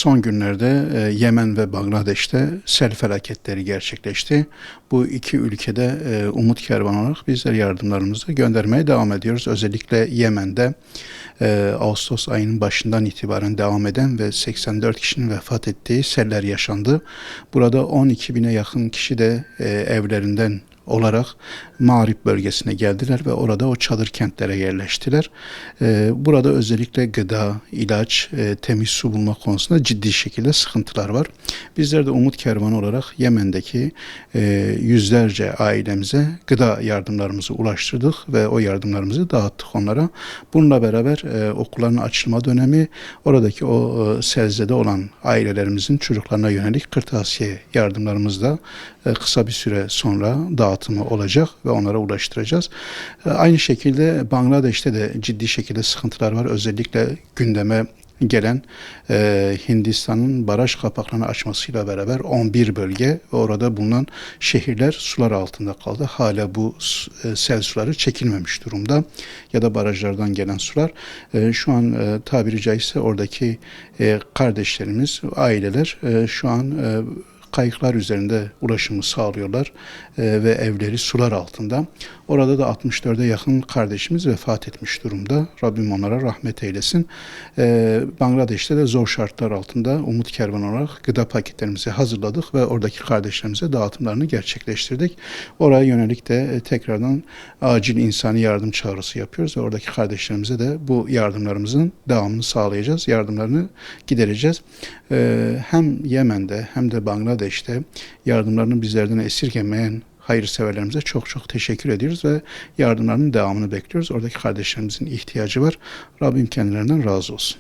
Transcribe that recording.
Son günlerde Yemen ve Bangladeş'te sel felaketleri gerçekleşti. Bu iki ülkede umut kervanı olarak bizler yardımlarımızı göndermeye devam ediyoruz. Özellikle Yemen'de Ağustos ayının başından itibaren devam eden ve 84 kişinin vefat ettiği seller yaşandı. Burada 12 bine yakın kişi de evlerinden olarak Mağrip bölgesine geldiler ve orada o çadır kentlere yerleştiler. Burada özellikle gıda, ilaç, temiz su bulma konusunda ciddi şekilde sıkıntılar var. Bizler de Umut Kervanı olarak Yemen'deki yüzlerce ailemize gıda yardımlarımızı ulaştırdık ve o yardımlarımızı dağıttık onlara. Bununla beraber okulların açılma dönemi, oradaki o selzede olan ailelerimizin çocuklarına yönelik kırtasiye yardımlarımız da kısa bir süre sonra dağıtımı olacak ve onlara ulaştıracağız. Aynı şekilde Bangladeş'te de ciddi şekilde sıkıntılar var. Özellikle gündeme gelen Hindistan'ın baraj kapaklarını açmasıyla beraber 11 bölge ve orada bulunan şehirler sular altında kaldı. Hala bu sel suları çekilmemiş durumda ya da barajlardan gelen sular. Şu an tabiri caizse oradaki kardeşlerimiz, aileler şu an kayıklar üzerinde ulaşımı sağlıyorlar ve evleri sular altında. Orada da 64'e yakın kardeşimiz vefat etmiş durumda. Rabbim onlara rahmet eylesin. Bangladeş'te de zor şartlar altında Umut Kervanı olarak gıda paketlerimizi hazırladık ve oradaki kardeşlerimize dağıtımlarını gerçekleştirdik. Oraya yönelik de tekrardan acil insani yardım çağrısı yapıyoruz ve oradaki kardeşlerimize de bu yardımlarımızın devamını sağlayacağız. Yardımlarını gidereceğiz. Hem Yemen'de hem de Bangladeş'te yardımlarını bizlerden esirgemeyen hayırseverlerimize çok çok teşekkür ediyoruz ve yardımlarının devamını bekliyoruz. Oradaki kardeşlerimizin ihtiyacı var. Rabbim kendilerinden razı olsun.